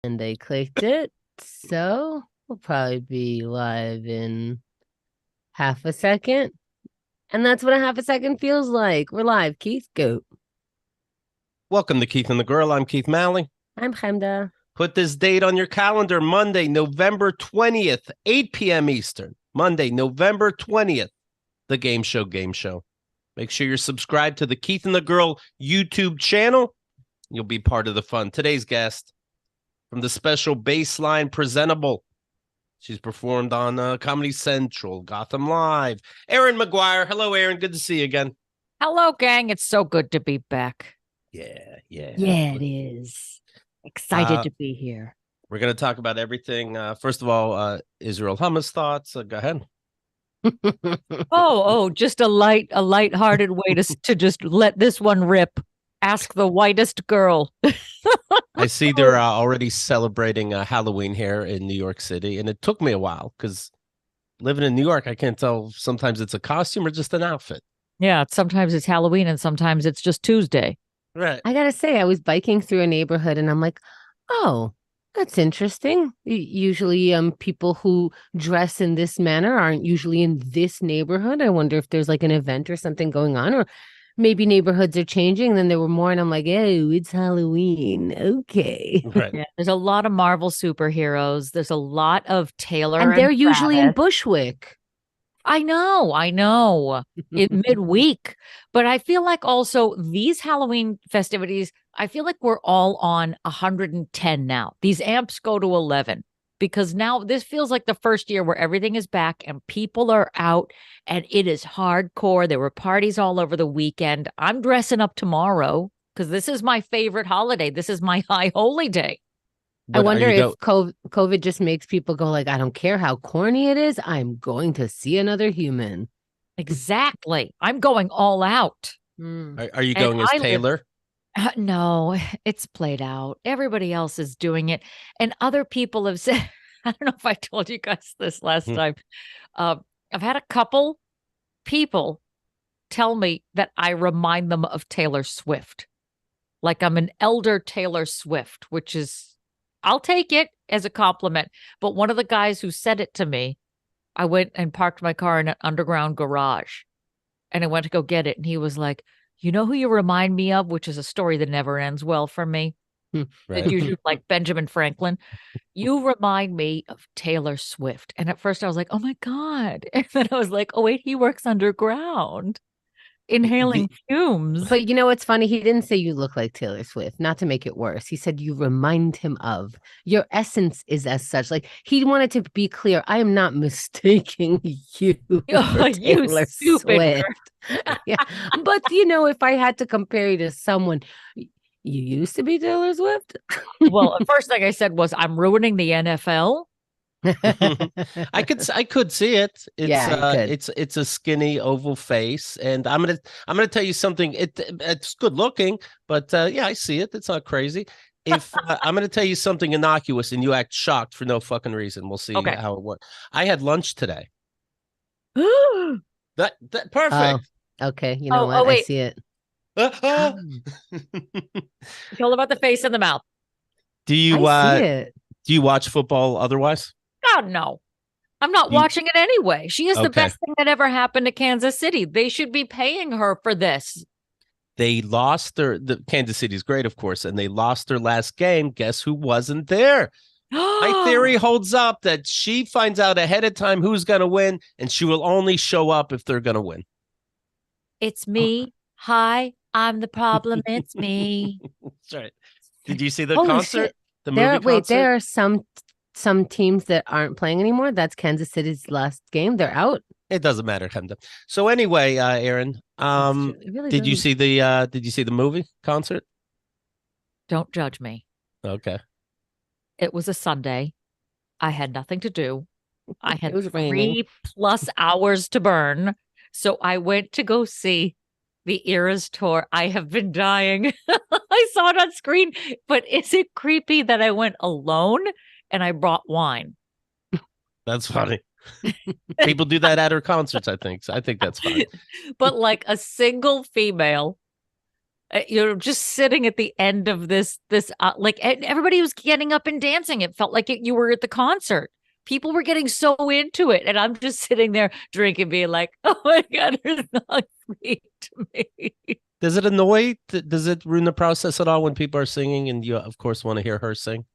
And they clicked it. So we'll probably be live in half a second. And that's what a half a second feels like. We're live. Keith, go. Welcome to Keith and the Girl. I'm Keith Malley. I'm Chemda. Put this date on your calendar, Monday, November 20th, 8 p.m. Eastern. Monday, November 20th, the Game Show. Make sure you're subscribed to the Keith and the Girl YouTube channel. You'll be part of the fun. Today's guest from the special Baseline Presentable. She's performed on Comedy Central, Gotham Live. Erin Maguire. Hello, Erin. Good to see you again. Hello, gang. It's so good to be back. Yeah. Yeah, it is. Excited to be here. We're going to talk about everything. First of all, Israel hummus thoughts. Go ahead. Just a lighthearted way to just let this one rip. Ask the whitest girl. I see they're already celebrating Halloween here in New York City, and it took me a while because living in New York, I can't tell. Sometimes it's a costume or just an outfit. Yeah, sometimes it's Halloween and sometimes it's just Tuesday. Right. I gotta say, I was biking through a neighborhood and I'm like, oh, that's interesting. Usually, people who dress in this manner aren't usually in this neighborhood. I wonder if there's like an event or something going on, or maybe neighborhoods are changing. Then there were more, and I'm like, oh, it's Halloween. Okay. Right. Yeah, there's a lot of Marvel superheroes. There's a lot of Taylor And they're and usually in Travis. Bushwick. I know. In midweek. But I feel like also these Halloween festivities, I feel like we're all on 110 now. These amps go to 11 because now this feels like the first year where everything is back and people are out and it is hardcore. There were parties all over the weekend. I'm dressing up tomorrow because this is my favorite holiday. This is my high holy day. I What are wonder you if COVID just makes people go like, I don't care how corny it is. I'm going to see another human. Exactly. I'm going all out. Are you And going as I live Taylor? No, it's played out. Everybody else is doing it. And other people have said, I don't know if I told you guys this last Hmm. time. Uh, I've had a couple people tell me that I remind them of Taylor Swift. Like I'm an elder Taylor Swift, which is, I'll take it as a compliment. But one of the guys who said it to me, I went and parked my car in an underground garage and I went to go get it. And he was like, you know who you remind me of, which is a story that never ends well for me. It's Right. usually like Benjamin Franklin. You remind me of Taylor Swift. And at first I was like, oh my God. And then I was like, oh, wait, he works underground, The, inhaling fumes. But you know what's funny? He didn't say you look like Taylor Swift, not to make it worse. He said you remind him of. Your essence is as such. Like he wanted to be clear. I am not mistaking you Oh, for you Taylor stupid Swift. girl. Yeah. But if I had to compare you to someone, you used to be Taylor Swift. Well, the first thing I said was, I'm ruining the NFL. I could see it. It's Yeah, you could. it's a skinny oval face, and I'm gonna tell you something. It's good looking, but yeah, I see it. It's not crazy. If I'm gonna tell you something innocuous and you act shocked for no fucking reason, we'll see Okay. how it works. I had lunch today. oh, That Oh, perfect. okay. You know what? I wait. see it. Uh, It's all about the face and the mouth. do I you see it. do you watch football otherwise? God, no. I'm not You, watching it anyway. She is the okay. best thing that ever happened to Kansas City. They should be paying her for this. They lost the Kansas City's great, of course, and they lost their last game. Guess who wasn't there? My theory holds up that she finds out ahead of time who's going to win, and she will only show up if they're going to win. It's me. Hi, I'm the problem. It's me. That's right. Did you see the Holy concert? shit. The movie concert? There are some teams that aren't playing anymore. That's Kansas City's last game. They're out. It doesn't matter, Hemda. So anyway, Aaron, That's true. It really did you doesn't. see the movie concert? Don't judge me. Okay. It was a Sunday. I had nothing to do. I It had was raining. 3+ hours to burn. So I went to go see the Eras tour. I have been dying. I saw it on screen, but is it creepy that I went alone and I brought wine? That's funny. People do that at her concerts, I think. So I think that's fine. But like a single female You're just sitting at the end of this like everybody was getting up and dancing. It felt like you were at the concert. People were getting so into it, and I'm just sitting there drinking, being like, "Oh my god, her song sweet to me." Does it annoy? Does it ruin the process at all when people are singing and you, of course, want to hear her sing?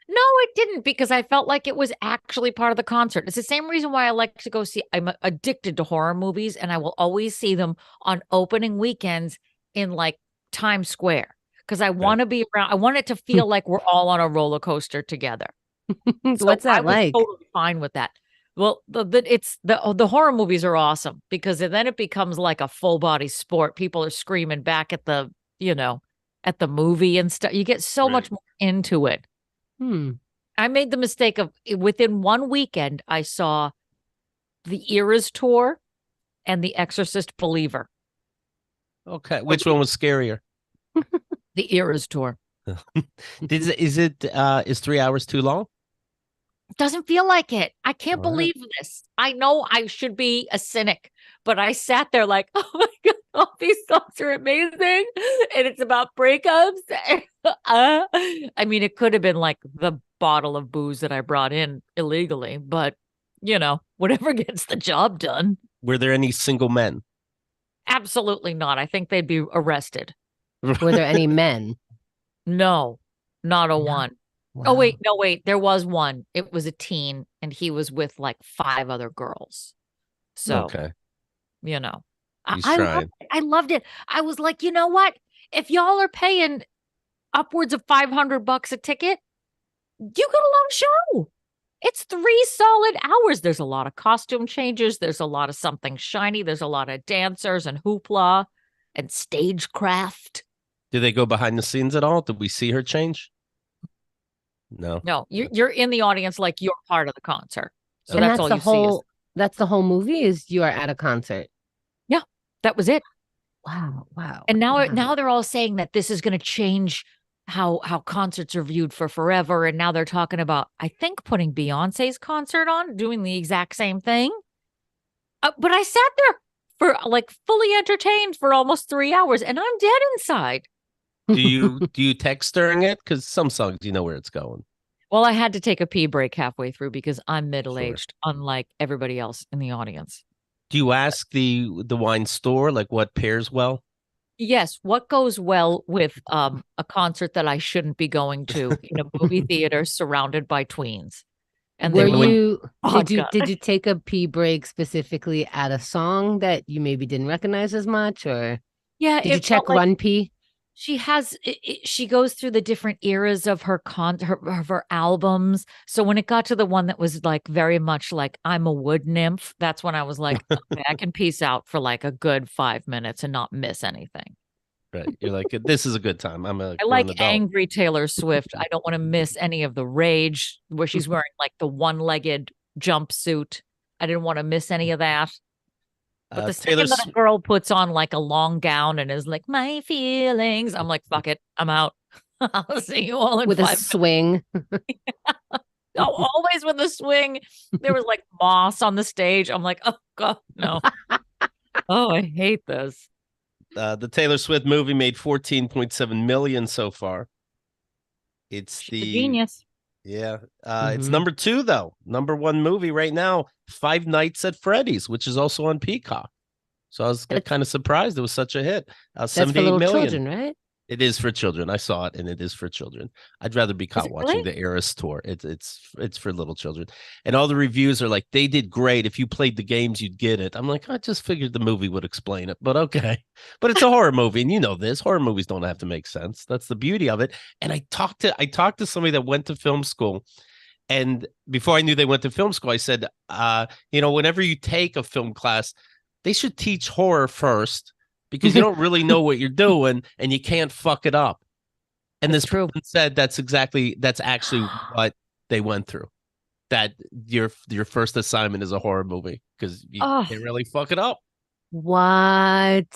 No, it didn't, because I felt like it was actually part of the concert. It's the same reason why I like to go see. I'm addicted to horror movies, and I will always see them on opening weekends in like Times Square, because I want to be around. I want it to feel like we're all on a roller coaster together. So What's I that was like? totally fine with that. Well, the horror movies are awesome, because then it becomes like a full body sport. People are screaming back at the, at the movie and stuff. You get so much more into it. I made the mistake of, within one weekend, I saw the Eras tour and the Exorcist Believer. Okay, which one was scarier? The Eras tour. Is 3 hours too long? Doesn't feel like it. I can't All right. believe this. I know I should be a cynic, but I sat there like, oh my God, all these songs are amazing. And it's about breakups. I mean, it could have been like the bottle of booze that I brought in illegally, but whatever gets the job done. Were there any single men? Absolutely not. I think they'd be arrested. Were there any men? No, not a one. Wow. Oh, wait. There was one. It was a teen, and he was with like 5 other girls. So, Okay. He's trying. I loved it. I was like, you know what? If y'all are paying upwards of $500 a ticket, you got a lot of show. It's 3 solid hours. There's a lot of costume changes. There's a lot of something shiny. There's a lot of dancers and hoopla and stagecraft. Did they go behind the scenes at all? Did we see her change? No. No, you're in the audience like you're part of the concert. So And that's all you see. That's the whole movie, is you are at a concert. Yeah, that was it. Wow. And now they're all saying that this is going to change how concerts are viewed for forever. And now they're talking about, I think, putting Beyonce's concert on, doing the exact same thing. But I sat there for like fully entertained for almost 3 hours, and I'm dead inside. Do you text during it? Because some songs you know where it's going. Well, I had to take a pee break halfway through because I'm middle-aged, unlike everybody else in the audience. Do you ask the wine store like what pairs well? Yes, what goes well with a concert that I shouldn't be going to in a movie theater surrounded by tweens? And did you take a pee break specifically at a song that you maybe didn't recognize as much, or did you check Run Pee? She has she goes through the different eras of her albums. So when it got to the one that was like very much like I'm a wood nymph, that's when I was like, okay, I can peace out for like a good 5 minutes and not miss anything. Right. You're like, this is a good time. I like angry Taylor Swift. I don't want to miss any of the rage where she's wearing like the one-legged jumpsuit. I didn't want to miss any of that. But the second that a girl puts on like a long gown and is like, my feelings, I'm like, fuck it, I'm out. I'll see you all in with 5 a swing. Oh, always with a swing. There was like moss on the stage. I'm like, oh God, no. Oh, I hate this. The Taylor Swift movie made 14.7 million so far. She's a genius. Yeah. It's number 2, though. Number 1 movie right now, Five Nights at Freddy's, which is also on Peacock. So I was kind of surprised it was such a hit. That's for little children, right? It is for children. I saw it, and it is for children. I'd rather be caught watching the Eras tour. It's for little children, and all the reviews are like, they did great. If you played the games, you'd get it. I'm like, I just figured the movie would explain it, but okay. But it's a horror movie, and you know this. Horror movies don't have to make sense. That's the beauty of it. And I talked to somebody that went to film school, and before I knew they went to film school, I said, whenever you take a film class, they should teach horror first, because you don't really know what you're doing and you can't fuck it up. And this person said that's actually what they went through. That your first assignment is a horror movie because you can't really fuck it up. What?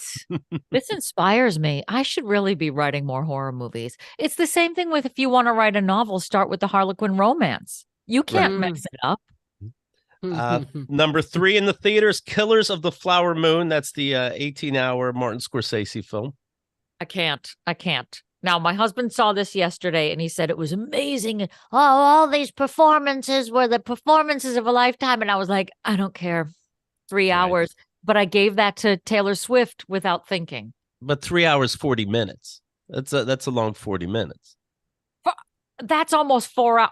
This inspires me. I should really be writing more horror movies. It's the same thing with, if you want to write a novel, start with the Harlequin romance. You can't mess it up. Number 3 in the theaters, Killers of the Flower Moon. That's the 18-hour Martin Scorsese film. I can't. I can't. Now, my husband saw this yesterday and he said it was amazing. Oh, all these performances were the performances of a lifetime. And I was like, I don't care. 3 hours. Right. But I gave that to Taylor Swift without thinking. But 3 hours, 40 minutes. That's a long 40 minutes. That's almost 4 hours.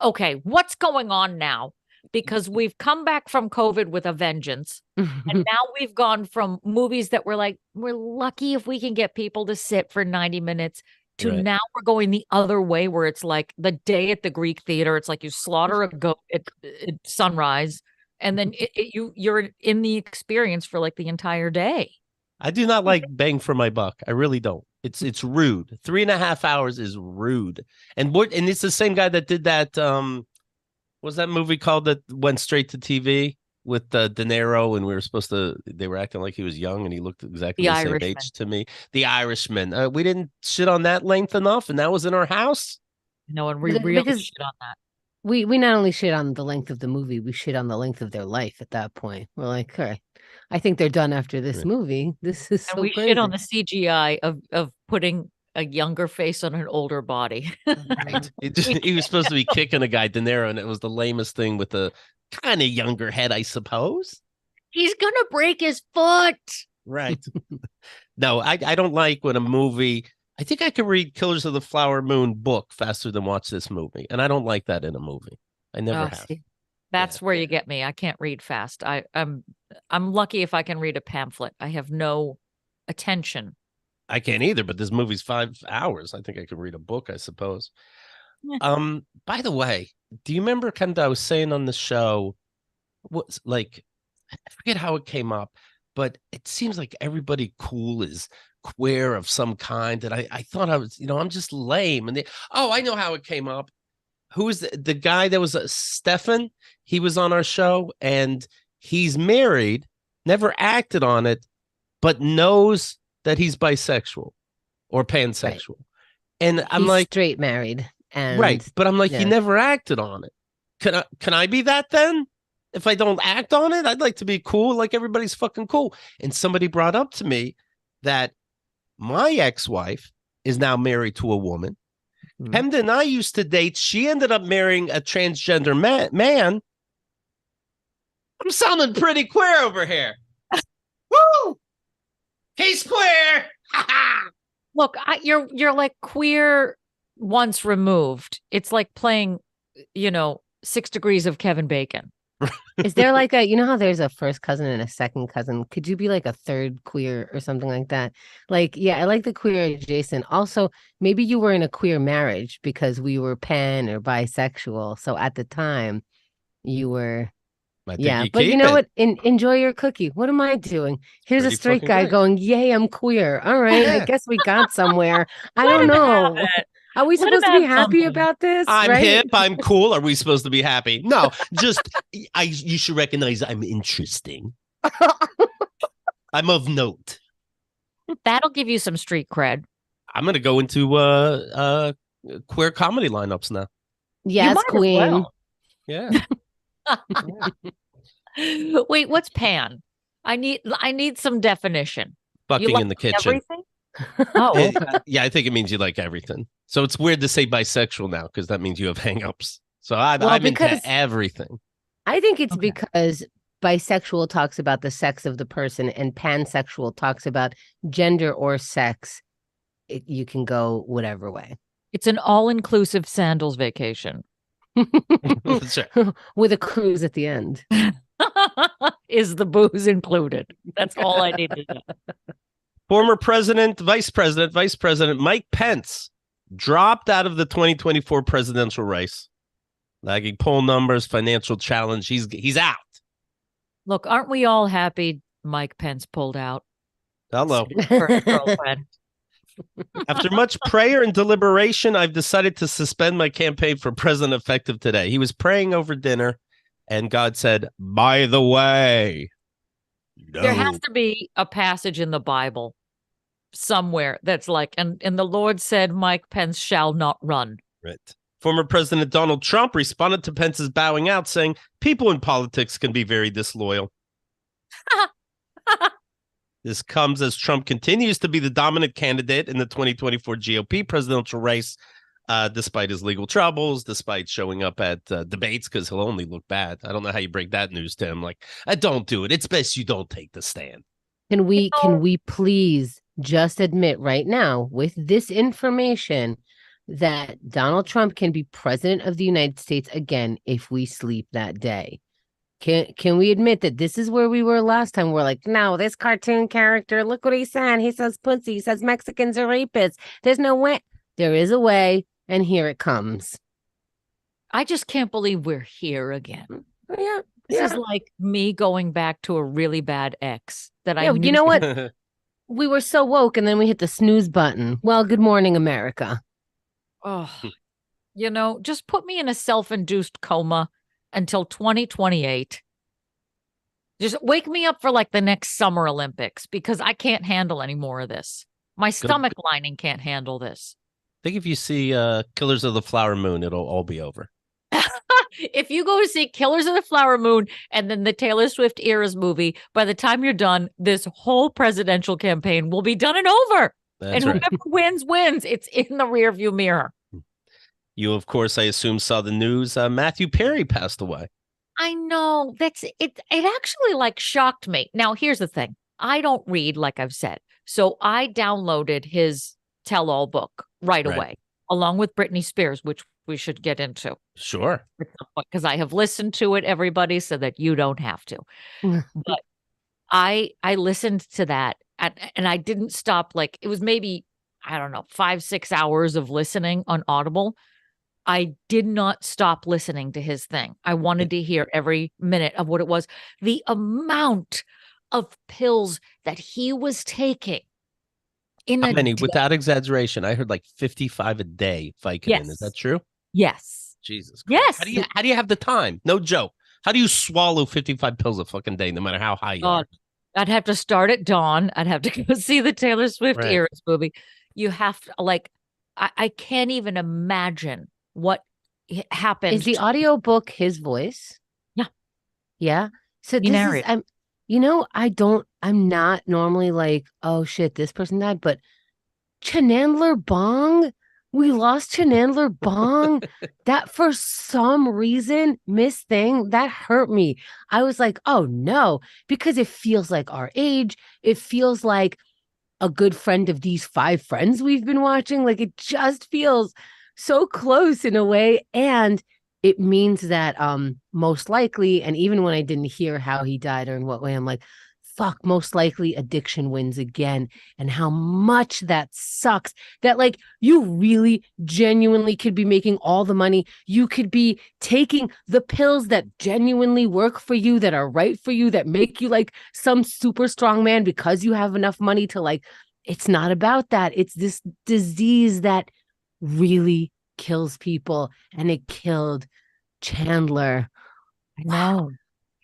Okay, what's going on now? Because we've come back from COVID with a vengeance. And now we've gone from movies that were like, we're lucky if we can get people to sit for 90 minutes to Right. now we're going the other way where it's like the day at the Greek theater. It's like you slaughter a goat at sunrise and then you're in the experience for like the entire day. I do not like bang for my buck. I really don't. It's rude. 3.5 hours is rude. And it's the same guy that did that. What was that movie called that went straight to TV with De Niro, and they were acting like he was young and he looked exactly the same age to me. The Irishman. We didn't shit on that length enough, and that was in our house. No, and we really shit on that. We not only shit on the length of the movie, we shit on the length of their life at that point. We're like, all right, I think they're done after this movie. This is so we crazy. shit on the CGI of putting a younger face on an older body. Right. He was supposed to be kicking a guy, De Niro, and it was the lamest thing with a kind of younger head, I suppose. He's gonna break his foot. Right. No, I don't like when a movie. I think I could read Killers of the Flower Moon book faster than watch this movie, and I don't like that in a movie. I never have. See, that's where you get me. I can't read fast. I'm lucky if I can read a pamphlet. I have no attention. I can't either, but this movie's 5 hours. I think I could read a book, I suppose. Yeah. By the way, do you remember kind of I was saying on the show, what's like, I forget how it came up, but it seems like everybody cool is queer of some kind. And I thought I was, I'm just lame. And I know how it came up. Who is the guy that was Stefan? He was on our show and he's married, never acted on it, but knows that he's bisexual or pansexual. Right. And I'm like straight married. And right. But I'm like, he never acted on it. Can I be that then? If I don't act on it, I'd like to be cool, like everybody's fucking cool. And somebody brought up to me that my ex-wife is now married to a woman. Hemda and I used to date. She ended up marrying a transgender man. I'm sounding pretty queer over here. Woo! He's queer. Look, you're like queer once removed. It's like playing, 6 Degrees of Kevin Bacon. Is there like how there's a first cousin and a second cousin? Could you be like a third queer or something like that? Like, yeah, I like the queer adjacent. Also, maybe you were in a queer marriage because we were pan or bisexual. So at the time you were, but you know what? Enjoy your cookie. What am I doing? Here's a straight guy going, yay, I'm queer. All right. I guess we got somewhere. I don't know. Are we supposed to be happy about this? I'm hip. I'm cool. Are we supposed to be happy? No, just you should recognize I'm interesting. I'm of note. That'll give you some street cred. I'm going to go into queer comedy lineups now. Yes, queen. Well. Yeah. Wait, what's pan? I need some definition. Fucking in the kitchen. Everything? Oh, okay. Yeah, I think it means you like everything. So it's weird to say bisexual now because that means you have hangups. So I'm into everything. I think it's because bisexual talks about the sex of the person and pansexual talks about gender or sex. You can go whatever way. It's an all-inclusive sandals vacation. That's right. With a cruise at the end. Is the booze included? That's all I need to know. Former Vice President Mike Pence dropped out of the 2024 presidential race. Lagging poll numbers, financial challenge. He's out. Look, aren't we all happy Mike Pence pulled out? Hello. After much prayer and deliberation, I've decided to suspend my campaign for president effective today. He was praying over dinner, and God said, by the way. No. There has to be a passage in the Bible somewhere that's like, and the Lord said, Mike Pence shall not run. Right. Former President Donald Trump responded to Pence's bowing out, saying, people in politics can be very disloyal. This comes as Trump continues to be the dominant candidate in the 2024 GOP presidential race, despite his legal troubles, despite showing up at debates, because he'll only look bad. I don't know how you break that news to him. Like, don't do it. It's best you don't take the stand. Can we please just admit right now with this information that Donald Trump can be president of the United States again if we sleep that day? Can we admit that this is where we were last time? We're like, no, this cartoon character, look what he said. He says pussy. He says Mexicans are rapists. There's no way. There is a way, and here it comes. I just can't believe we're here again. Yeah. This is like me going back to a really bad ex that I knew. You know what? We were so woke, and then we hit the snooze button. Well, good morning, America. Oh, just put me in a self-induced coma until 2028. Just wake me up for like the next Summer Olympics because I can't handle any more of this. My stomach lining can't handle this. I think if you see Killers of the Flower Moon, it'll all be over. If you go to see Killers of the Flower Moon and then the Taylor Swift Eras movie, by the time you're done, this whole presidential campaign will be done and over. That's and whoever wins. It's in the rearview mirror. You, of course, I assume, saw the news. Matthew Perry passed away. I know. That's it. It actually like shocked me. Now, here's the thing. I don't read, like I've said. So I downloaded his tell-all book right away, along with Britney Spears, which we should get into. Sure. Because I have listened to it, everybody, so that you don't have to. But I listened to that and I didn't stop. Like it was maybe, I don't know, 5-6 hours of listening on Audible. I did not stop listening to his thing. I wanted to hear every minute of what it was. The amount of pills that he was taking in How many? day. Without exaggeration, I heard like 55 a day Vicodin. Is that true? Yes. Jesus Christ. Yes. How do you have the time? No joke. How do you swallow 55 pills a fucking day, no matter how high you are? I'd have to start at dawn. I'd have to go see the Taylor Swift Eras movie. You have to, like, I can't even imagine what happened. Is the audiobook his voice? Yeah. Yeah. So this is, I'm not normally like, oh shit, this person died, but Chenandler Bong, we lost Chenandler Bong. That for some reason, Miss Thing, that hurt me. I was like, oh no, because it feels like our age. It feels like a good friend of these 5 friends we've been watching. Like it just feels so close in a way. And it means that most likely, and even when I didn't hear how he died or in what way, I'm like, fuck, most likely addiction wins again. And how much that sucks that like you really genuinely could be making all the money. You could be taking the pills that genuinely work for you, that are right for you, that make you like some super strong man because you have enough money to like, it's not about that. It's this disease that really kills people, and it killed Chandler. I know.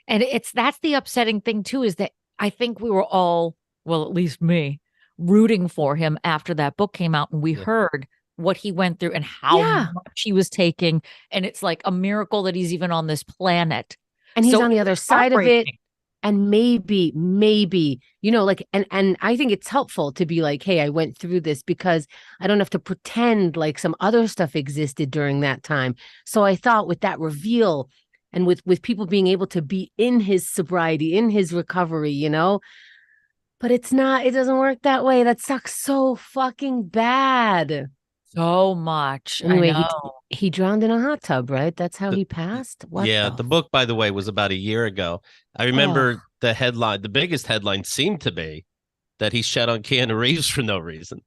And that's the upsetting thing too, is that I think we were all, well, at least me, rooting for him after that book came out and we heard what he went through and how much he was taking. And it's like a miracle that he's even on this planet. And he's on the other side of it. And maybe, like, and I think it's helpful to be like, hey, I went through this because I don't have to pretend like some other stuff existed during that time. So I thought with that reveal and with people being able to be in his sobriety, in his recovery, but it doesn't work that way. That sucks so fucking bad. So much. Anyway, he drowned in a hot tub, right? That's how he passed? The book, by the way, was about a year ago. I remember the headline, the biggest headline seemed to be that he shat on Keanu Reeves for no reason.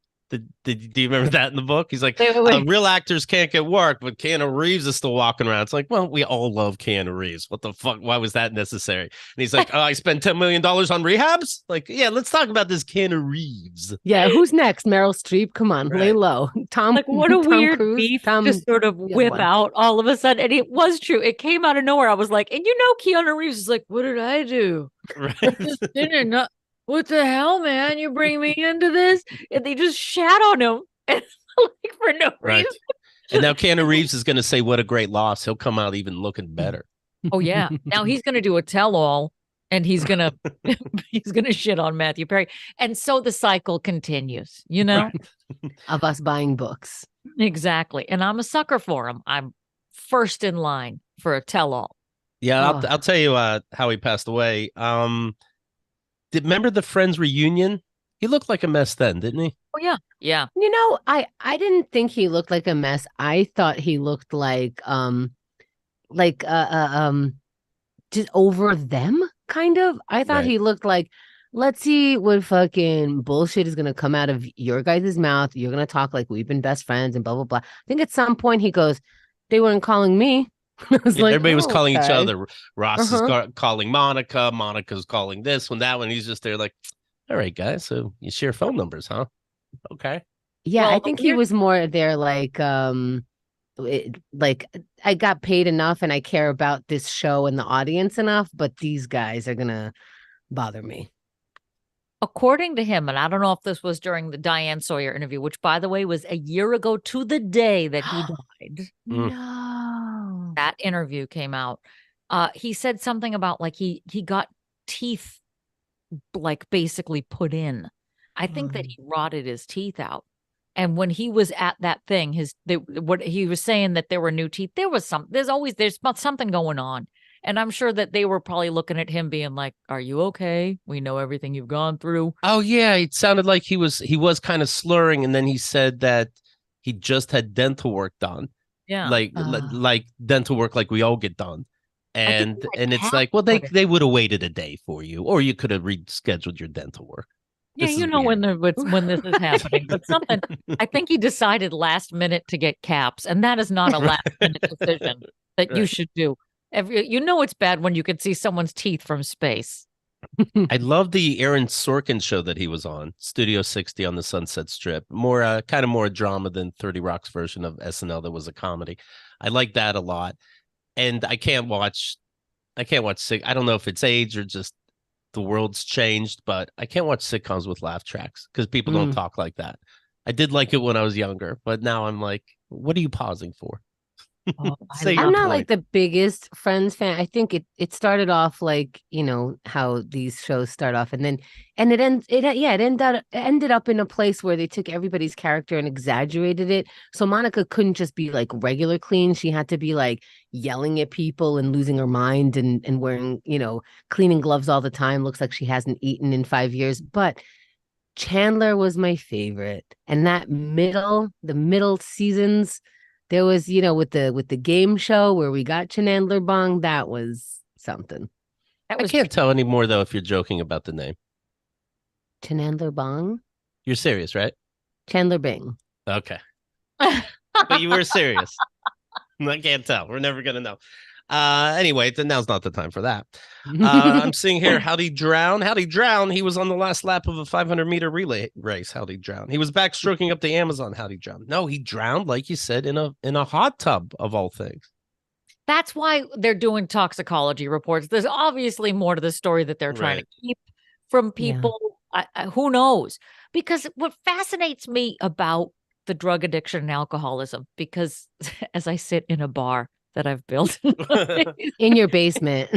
Do you remember that in the book? He's like, real actors can't get work, but Keanu Reeves is still walking around. It's like, well, we all love Keanu Reeves. What the fuck? Why was that necessary? And he's like, I spent $10 million on rehabs? Like, yeah, let's talk about this Keanu Reeves. Yeah, who's next? Meryl Streep? Come on, lay low. Tom, like, what a Tom weird Cruise, beef to sort of whip out all of a sudden. And it was true. It came out of nowhere. I was like, and Keanu Reeves is like, what did I do? Right. I just didn't. What the hell, man? You bring me into this? And they just shat on him. Like for no reason. And now Keanu Reeves is going to say, what a great loss. He'll come out even looking better. Oh, yeah. Now he's going to do a tell-all and he's gonna he's gonna shit on Matthew Perry. And so the cycle continues, you know? Right. Of us buying books. Exactly. And I'm a sucker for him. I'm first in line for a tell-all. Yeah, Oh. I'll tell you how he passed away. Remember the Friends reunion? He looked like a mess then, didn't he? Oh yeah. Yeah. You know, I didn't think he looked like a mess. I thought he looked like just over them, kind of. I thought Right. he looked like, let's see what fucking bullshit is gonna come out of your guys' mouth. You're gonna talk like we've been best friends and blah blah blah. I think at some point he goes, they weren't calling me. I was Yeah, like, everybody was oh, calling each okay. other. Ross is calling Monica. Monica's calling this one, that one. He's just there like, all right, guys. So you share phone numbers, huh? Okay. Yeah, I Well, the think he weird was more there like I got paid enough and I care about this show and the audience enough, but these guys are gonna bother me. according to him, and I don't know if this was during the Diane Sawyer interview, which by the way was a year ago to the day that he died. Mm. No. That interview came out. He said something about like he got teeth like basically put in. I think that he rotted his teeth out. And when he was at that thing, what he was saying that there were new teeth. There's something going on. And I'm sure that they were probably looking at him being like, "Are you okay? We know everything you've gone through." Oh yeah, it sounded like he was kind of slurring, and then he said that he just had dental work done, Yeah. like dental work, like we all get done, I think he had and it's caps like, well, put in. they would have waited a day for you, or you could have rescheduled your dental work. Yeah, This you is know weird. when this is happening. But something I think he decided last minute to get caps, and that is not a last minute decision that you Right. should do. You know it's bad when you can see someone's teeth from space. I love the Aaron Sorkin show that he was on, Studio 60 on the Sunset Strip. More kind of more drama than 30 Rock's version of SNL that was a comedy. I like that a lot. And I can't watch sick. I don't know if it's age or just the world's changed, but I can't watch sitcoms with laugh tracks because people don't talk like that. I did like it when I was younger, but now I'm like, what are you pausing for? Oh, I Say love your I'm not point. like the biggest Friends fan. I think it started off like, you know, how these shows start off and then it ended up in a place where they took everybody's character and exaggerated it. So Monica couldn't just be like regular clean. She had to be like yelling at people and losing her mind and wearing, you know, cleaning gloves all the time. Looks like she hasn't eaten in 5 years. But Chandler was my favorite. And the middle seasons, there was, you know, with the game show where we got Chandler Bong, that was something. that I was can't tell anymore though if you're joking about the name. Chandler Bong? You're serious, right? Chandler Bing. Okay. But you were serious. I can't tell. We're never gonna know. Anyway, then now's not the time for that. I'm seeing here, how'd he drown? How'd he drown? He was on the last lap of a 500-meter relay race. How'd he drown? He was backstroking up the Amazon. How'd he drown? No, he drowned, like you said, in a hot tub of all things. That's why they're doing toxicology reports. There's obviously more to the story that they're trying Right. to keep from Yeah. people. Who knows? Because what fascinates me about the drug addiction and alcoholism, because as I sit in a bar that I've built, In your basement.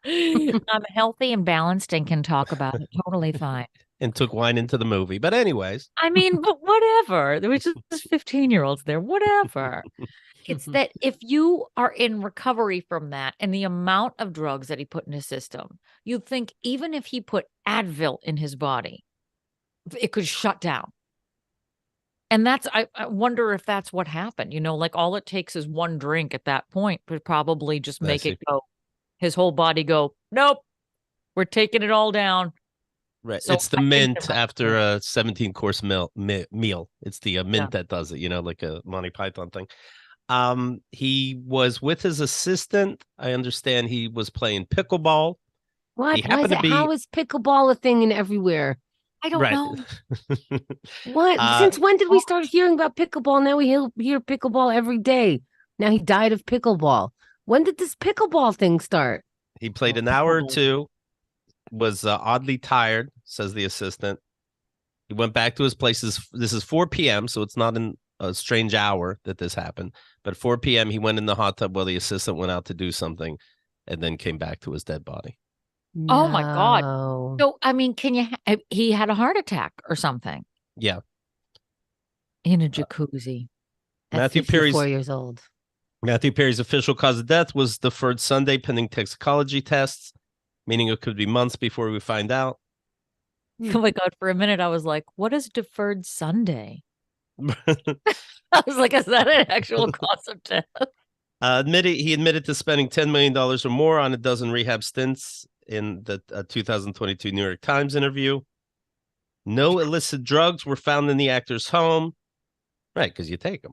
I'm healthy and balanced and can talk about it totally fine. And took wine into the movie. But anyways, I mean, but whatever. There was just 15-year-olds there, whatever. It's that if you are in recovery from that and the amount of drugs that he put in his system, you'd think even if he put Advil in his body, it could shut down. And I wonder if that's what happened. You know, like all it takes is one drink at that point would probably just make it go, his whole body go, nope, we're taking it all down. right. So It's the I think mint there might after a 17-course meal. It's the mint Yeah. that does it, like a Monty Python thing. He was with his assistant. I understand he was playing pickleball. What? He Why is happened to it? be How is pickleball a thing in everywhere? I don't right. know. What? Since when did we start hearing about pickleball? Now we hear pickleball every day. Now he died of pickleball. When did this pickleball thing start? He played an hour or two, was oddly tired, says the assistant. He went back to his place. This is 4 p.m., so it's not in a strange hour that this happened. But 4 p.m., he went in the hot tub while the assistant went out to do something and then came back to his dead body. Oh my God. No. So, I mean, he had a heart attack or something Yeah. in a jacuzzi. At Matthew 54 years old. Matthew Perry's official cause of death was deferred Sunday pending toxicology tests, meaning it could be months before we find out. Oh my God. For a minute, I was like, what is deferred Sunday? I was like, is that an actual cause of death? He admitted to spending $10 million or more on a dozen rehab stints in the 2022 New York Times interview. No illicit drugs were found in the actor's home. Right, because you take them.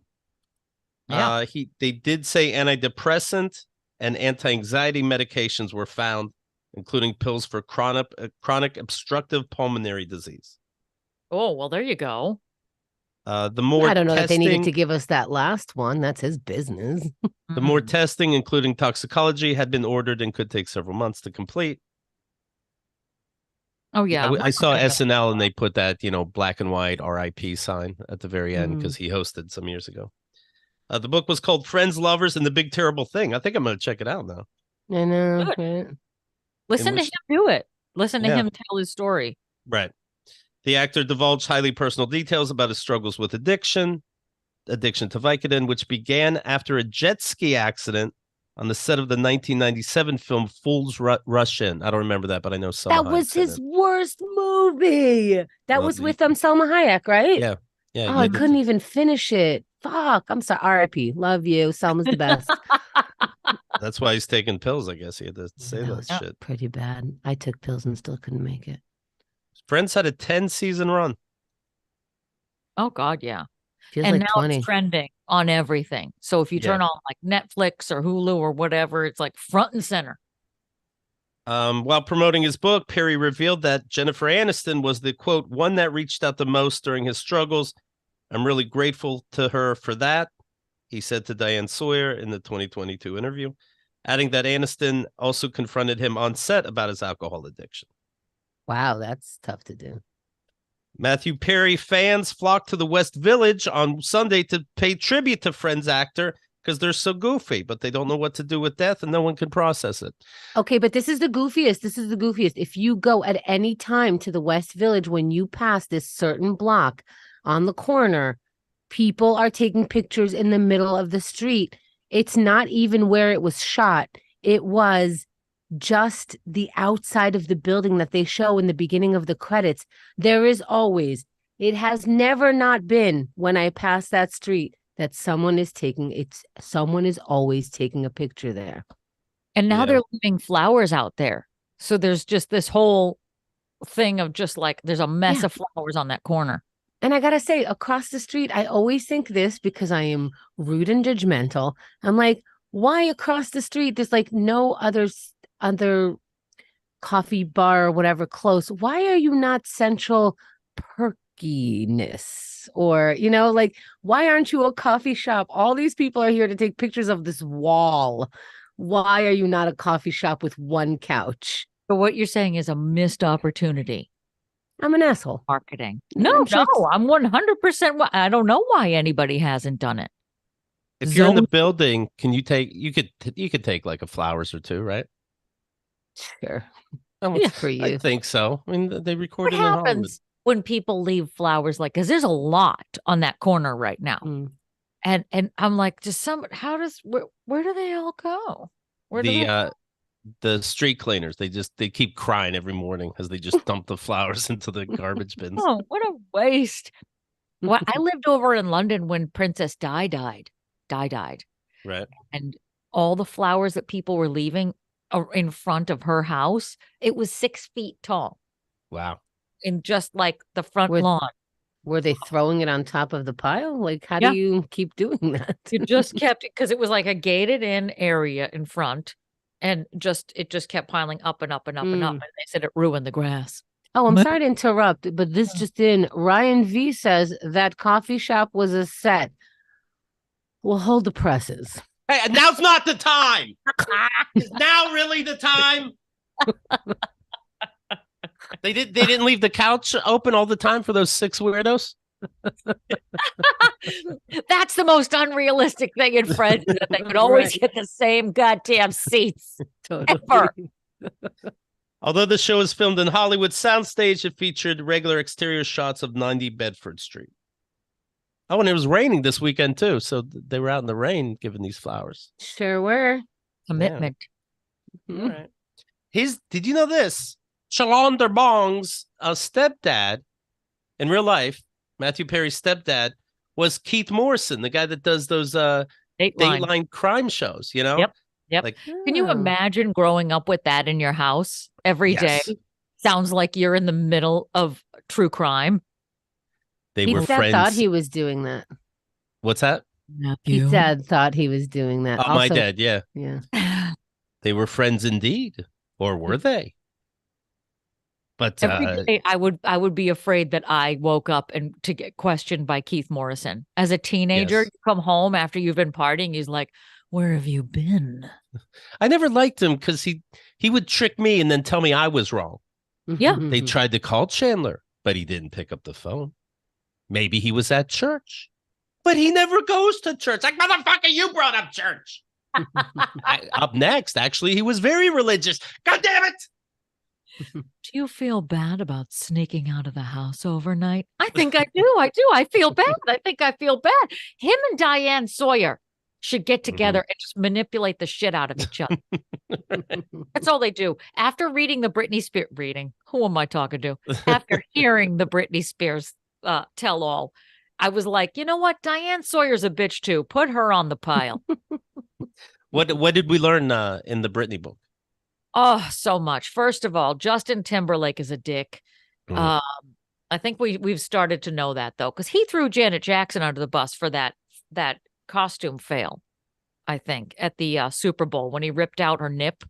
Yeah. They did say antidepressant and anti-anxiety medications were found, including pills for chronic obstructive pulmonary disease. Oh, well, there you go. The more I don't know that they needed to testing, give us that last one. That's his business. the more testing, including toxicology, had been ordered and could take several months to complete. Oh, yeah. I saw SNL and they put that, black and white RIP sign at the very end because he hosted some years ago. The book was called Friends, Lovers, and the Big Terrible Thing. I think I'm going to check it out now. I know. Good. Right? Listen to him do it. Listen to Yeah. him tell his story. Right. The actor divulged highly personal details about his struggles with addiction to Vicodin, which began after a jet ski accident on the set of the 1997 film Fools Rush In. I don't remember that, but I know Selma That Hayek's was in his it. worst movie. That Well, was with Selma Hayek, right? Yeah. Oh, I couldn't even finish it. Fuck. I'm sorry. R.I.P. Love you. Selma's the best. That's why he's taking pills, I guess. He had to say that shit. Pretty bad. I took pills and still couldn't make it. Friends had a 10-season run. Oh, God, yeah. Feels and like now 20. It's trending on everything. So if you turn on like Netflix or Hulu or whatever, it's like front and center. While promoting his book, Perry revealed that Jennifer Aniston was the, quote, one that reached out the most during his struggles. I'm really grateful to her for that, he said to Diane Sawyer in the 2022 interview, adding that Aniston also confronted him on set about his alcohol addiction. Wow, that's tough to do. Matthew Perry fans flocked to the West Village on Sunday to pay tribute to Friends actor because they're so goofy, but they don't know what to do with death and no one can process it. Okay, but this is the goofiest. This is the goofiest. If you go at any time to the West Village, when you pass this certain block on the corner, people are taking pictures in the middle of the street. It's not even where it was shot. It was just the outside of the building that they show in the beginning of the credits. There is always, it has never not been when I pass that street that someone is always taking a picture there. And now they're leaving flowers out there. So there's just this whole thing of just like, there's a mess of flowers on that corner. And I got to say, across the street, I always think this because I am rude and judgmental. I'm like, why across the street? There's like no other coffee bar or whatever close. Why are you not Central Perkiness? Or, like, why aren't you a coffee shop? All these people are here to take pictures of this wall. Why are you not a coffee shop with one couch? But what you're saying is a missed opportunity. I'm an asshole. Marketing. No, I'm 100%. I don't know why anybody hasn't done it. If you're in the building, you could take like a flowers or two, right? Sure. Yeah, for you. I think so. I mean, they recorded what happens when people leave flowers like, because there's a lot on that corner right now. And I'm like, where do they all go? The street cleaners, they keep crying every morning as they just dump the flowers into the garbage bins. Oh, what a waste. Well, I lived over in London when Princess Di died. Right. And all the flowers that people were leaving in front of her house, it was 6 feet tall. Wow. In just like the front lawn. Were they throwing it on top of the pile? Like, how do you keep doing that? It just kept it because it was like a gated in area in front. And it just kept piling up and up and up and up. And they said it ruined the grass. Oh, I'm sorry to interrupt, but this just in. Ryan V says that coffee shop was a set. Well, hold the presses. Hey, now's not the time. Is now really the time? They didn't leave the couch open all the time for those 6 weirdos. That's the most unrealistic thing in Friends, that they could always get the same goddamn seats. Totally. Ever. Although the show is filmed in Hollywood soundstage, it featured regular exterior shots of 90 Bedford Street. Oh, and it was raining this weekend too, so they were out in the rain giving these flowers. Sure were. Commitment. All right. Did you know this? Shalander Bong's stepdad in real life, Matthew Perry's stepdad, was Keith Morrison, the guy that does those Dateline crime shows, you know? Yep. Like, Can you imagine growing up with that in your house every day? Sounds like you're in the middle of true crime. Were friends. Thought he was doing that. What's that? Pete's dad thought he was doing that. Oh, also, my dad, yeah. Yeah. They were friends indeed. Or were they? But every day I would be afraid that I woke up and to get questioned by Keith Morrison. As a teenager, you come home after you've been partying, he's like, "Where have you been?" I never liked him because he would trick me and then tell me I was wrong. Yeah. They tried to call Chandler, but he didn't pick up the phone. Maybe he was at church, but he never goes to church. Like, motherfucker, you brought up church. Up next, actually, he was very religious. God damn it. Do you feel bad about sneaking out of the house overnight? I think I do. I feel bad. I think I feel bad. Him and Diane Sawyer should get together and just manipulate the shit out of each other. That's all they do. After reading the Britney Spears who am I talking to? After hearing the Britney Spears tell all, I was like, you know what? Diane Sawyer's a bitch too. Put her on the pile. What did we learn in the Britney book? Oh, so much. First of all, Justin Timberlake is a dick. I think we've started to know that though, because he threw Janet Jackson under the bus for that costume fail. I think at the Super Bowl when he ripped out her nip.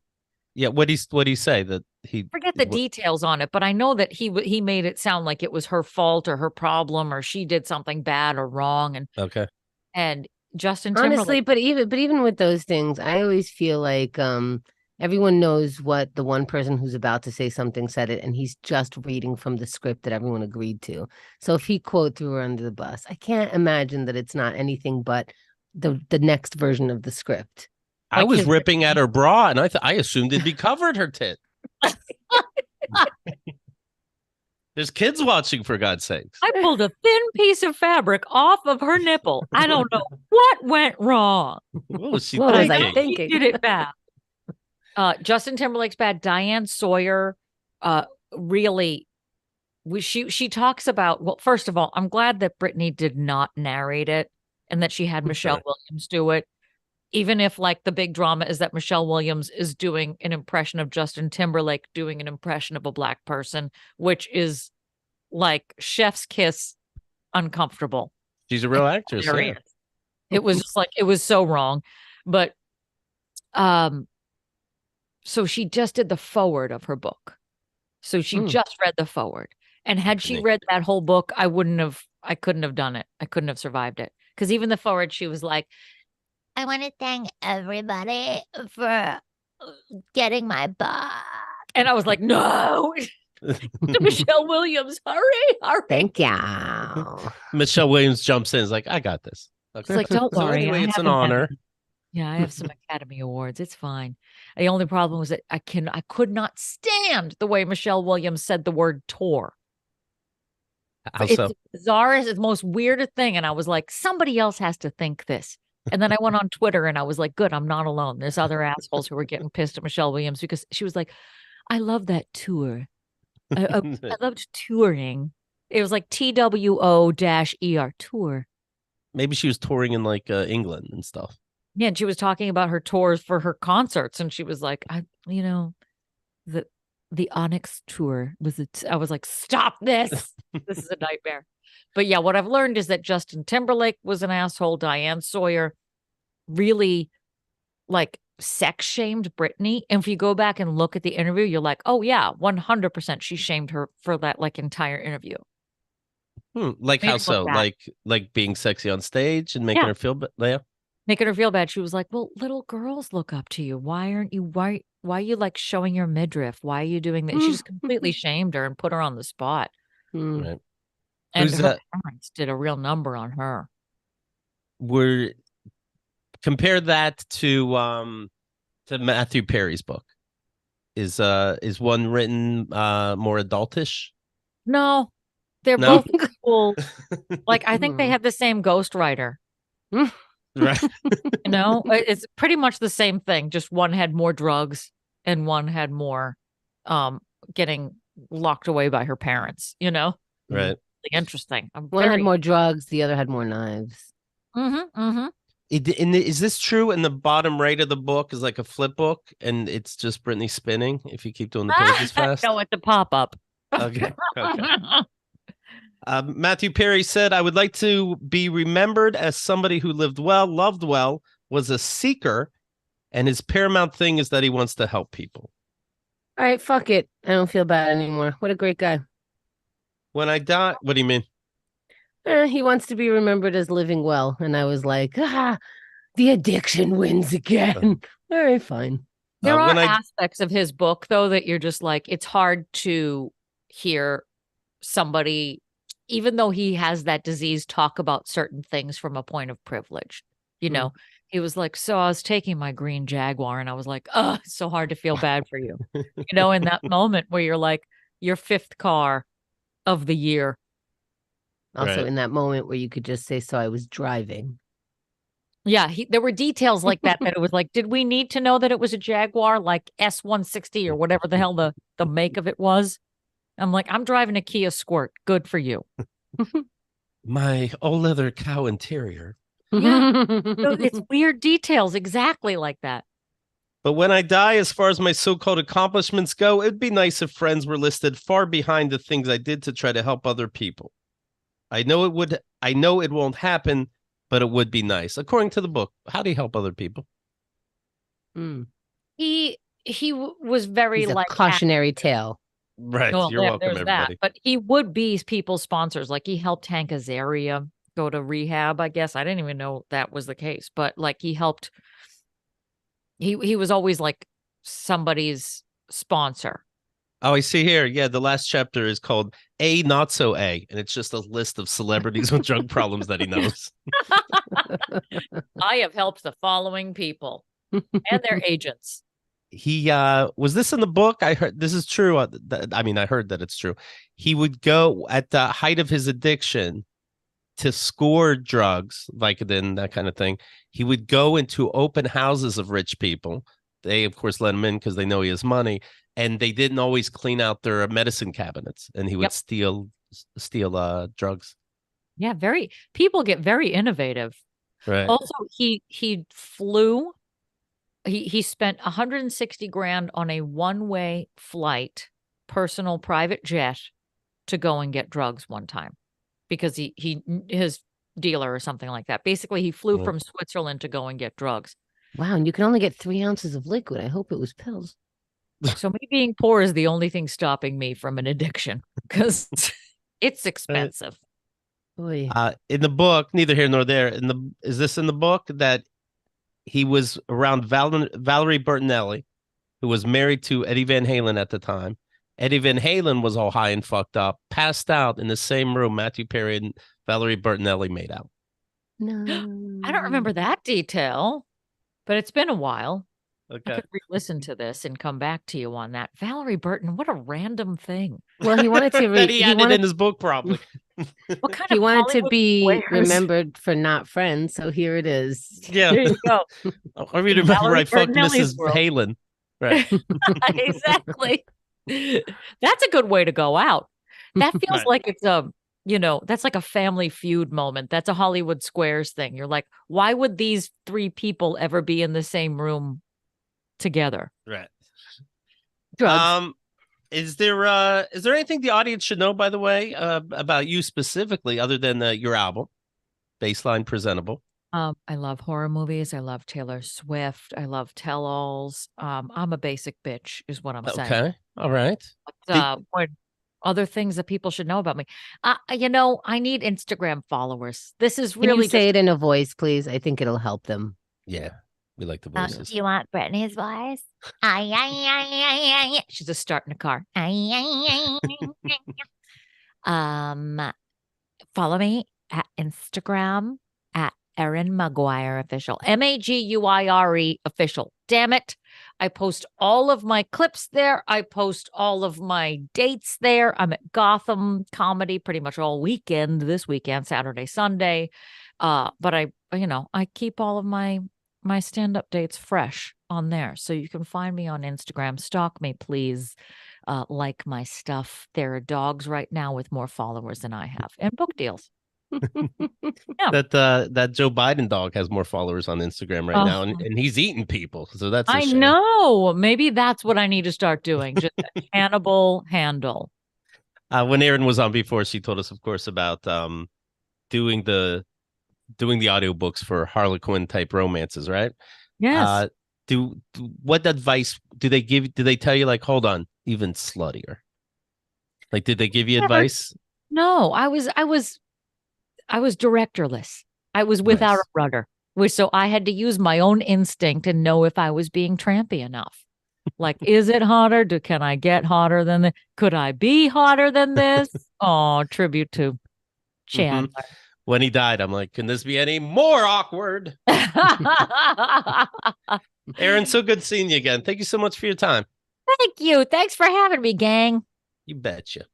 Yeah, what he say that he forget the details on it, but I know that he made it sound like it was her fault or her problem or she did something bad or wrong. And okay, and Justin Timberlake, honestly, but even with those things, I always feel like everyone knows what the one person who's about to say something said it, and he's just reading from the script that everyone agreed to. So if he threw her under the bus, I can't imagine that it's not anything but the next version of the script. I was ripping at her bra, and I assumed it'd be covered her tit. There's kids watching, for God's sakes. I pulled a thin piece of fabric off of her nipple. I don't know what went wrong. What was what was I thinking? She did it bad. Justin Timberlake's bad. Diane Sawyer, really, she talks about. Well, first of all, I'm glad that Britney did not narrate it and that she had Michelle Williams do it. Even if like the big drama is that Michelle Williams is doing an impression of Justin Timberlake doing an impression of a black person, which is like chef's kiss uncomfortable. She's a real actress. Yeah. It was just like, it was so wrong. But so she just did the forward of her book. So she just read the forward. And had she read that whole book, I couldn't have done it. I couldn't have survived it. Because even the forward, she was like, I want to thank everybody for getting my book. And I was like, no. Michelle Williams, hurry. Thank you. Michelle Williams jumps in. Is like, I got this. Okay. It's like, don't worry. Anyway, it's an honor. I have some Academy Awards. It's fine. The only problem was that I could not stand the way Michelle Williams said the word tour. It's the bizarrest, it's the most weirdest thing. And I was like, somebody else has to think this. And then I went on Twitter and I was like, good, I'm not alone. There's other assholes who were getting pissed at Michelle Williams because she was like, I love that tour. I loved touring. It was like TWO-ER tour. Maybe she was touring in like England and stuff. Yeah, and she was talking about her tours for her concerts. And she was like, the Onyx tour was I was like, stop this. This is a nightmare. But yeah, what I've learned is that Justin Timberlake was an asshole. Diane Sawyer really like sex shamed Britney. And if you go back and look at the interview, you're like, oh yeah, 100% she shamed her for that like entire interview. Like how so? Like being sexy on stage and making her feel bad? Making her feel bad. She was like, well, little girls look up to you. Why are you like showing your midriff? Why are you doing that? She just completely shamed her and put her on the spot. Right. And her parents did a real number on her. Compare that to Matthew Perry's book. Is one written more adultish? No, they're No. both equal. Like, I think they Hmm. have the same ghostwriter. Right. It's pretty much the same thing. Just one had more drugs and one had more getting locked away by her parents, Right. Really interesting. I'm One had very more drugs, the other had more knives. mm-hmm. Is this true? In the bottom right of the book is like a flip book, and it's just Brittany spinning. If you keep doing the pages fast. No, it's a pop-up. Okay. Okay. Matthew Perry said, "I would like to be remembered as somebody who lived well, loved well, was a seeker, and his paramount thing is that he wants to help people. All right, fuck it. I don't feel bad anymore. What a great guy. When I die, what do you mean? He wants to be remembered as living well. And I was like, the addiction wins again. All right, fine. There are When I aspects of his book, though, that you're just like, it's hard to hear somebody, even though he has that disease, talk about certain things from a point of privilege. He was like, so I was taking my green Jaguar, and I was like, oh, it's so hard to feel bad for you. In that moment where you're like, your fifth car of the year. Also, Right. in that moment where you could just say, so I was driving. Yeah, there were details like that it was like, did we need to know that it was a Jaguar, like S160 or whatever the hell the make of it was? I'm like, I'm driving a Kia Squirt. Good for you. My all leather cow interior. Yeah. So it's weird details exactly like that. But when I die, as far as my so-called accomplishments go, it'd be nice if friends were listed far behind the things I did to try to help other people. I know it won't happen, but it would be nice. According to the book, how do you help other people? Mm. He was very He's a like cautionary tale. Right. well, You're welcome, there's that. everybody. But he would be people's sponsors. Like he helped Hank Azaria go to rehab, I guess. I didn't even know that was the case, but like he helped. He was always like somebody's sponsor. Oh, I see here. Yeah, the last chapter is called A Not So A, and it's just a list of celebrities with drug problems that he knows. I have helped the following people and their agents. He was this in the book? I heard this is true. I mean, I heard that it's true. He would go at the height of his addiction to score drugs, like then that kind of thing. He would go into open houses of rich people. They, of course, let him in because they know he has money, and they didn't always clean out their medicine cabinets, and he would steal drugs. Yeah, people get very innovative. Right. Also, he flew. He spent 160 grand on a one-way flight, personal private jet, to go and get drugs one time because his dealer or something like that. Basically, he flew from Switzerland to go and get drugs. Wow, and you can only get 3 ounces of liquid. I hope it was pills. So me being poor is the only thing stopping me from an addiction because it's expensive. Boy. In the book, neither here nor there. Is this in the book that he was around Valerie Bertinelli, who was married to Eddie Van Halen at the time. Eddie Van Halen was all high and fucked up, passed out in the same room Matthew Perry and Valerie Bertinelli made out. No. I don't remember that detail, but it's been a while. Okay. I could re-listen to this and come back to you on that. Valerie Burton, what a random thing. Well, he wanted to that he added in his book, probably. What kind he of wanted to Hollywood be squares? remembered for not friends, so here it is. Yeah. There you go. I mean, remember Valerie I fucked Bertinelli's Mrs. world. Halen. Right. Exactly. That's a good way to go out. That feels Right. like it's that's like a Family Feud moment. That's a Hollywood Squares thing. You're like, why would these three people ever be in the same room together? Right. Drugs. Is there anything the audience should know, by the way, about you specifically, other than your album, Baseline Presentable? I love horror movies. I love Taylor Swift. I love tell-alls. I'm a basic bitch, is what I'm saying. Okay. All right. What other things that people should know about me? I need Instagram followers. This is Can you really say it in a voice, please? I think it'll help them. Yeah, we like the voices. Do you want Brittany's voice? She's just starting a car. Follow me at Instagram at Erin Maguire official. Maguire official. Damn it. I post all of my clips there. I post all of my dates there. I'm at Gotham Comedy pretty much all weekend, this weekend, Saturday, Sunday. But I keep all of my stand-up dates fresh on there. So you can find me on Instagram. Stalk me, please. Like my stuff. There are dogs right now with more followers than I have, and book deals. Yeah. That Joe Biden dog has more followers on Instagram right now, and he's eating people. So that's a shame. know. Maybe that's what I need to start doing. Just a Hannibal handle. When Erin was on before, she told us, of course, about doing the audiobooks for Harlequin type romances, right? Yes. What advice do they give? Do they tell you, like, hold on, even sluttier? Like, did they give you advice? No, I was directorless. I was without a rudder, so I had to use my own instinct and know if I was being trampy enough. Like, is it hotter? Can I get hotter than this? Could I be hotter than this? Oh, tribute to Chandler. Mm-hmm. When he died, I'm like, can this be any more awkward? Erin, so good seeing you again. Thank you so much for your time. Thank you. Thanks for having me, gang. You betcha.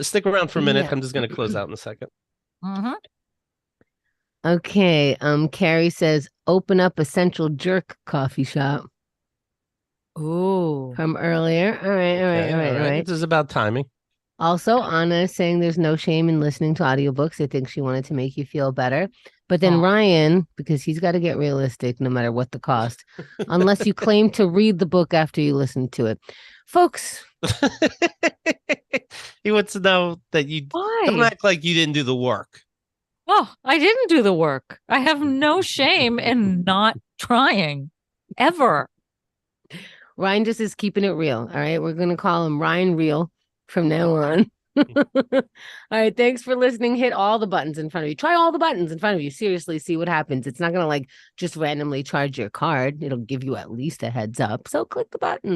Stick around for a minute. Yeah. I'm just going to close out in a second. Mm-hmm. Okay. Carrie says, open up a Central Jerk coffee shop. Ooh. From earlier. All right. This is about timing. Also, Anna is saying there's no shame in listening to audiobooks. I think she wanted to make you feel better. But then Ryan, because he's got to get realistic no matter what the cost, unless you claim to read the book after you listen to it. Folks. He wants to know that you don't act like you didn't do the work. Oh, I didn't do the work. I have no shame in not trying ever. Ryan just is keeping it real. All right. We're going to call him Ryan Real from now on. All right. Thanks for listening. Hit all the buttons in front of you. Try all the buttons in front of you. Seriously, see what happens. It's not going to just randomly charge your card. It'll give you at least a heads up. So click the button.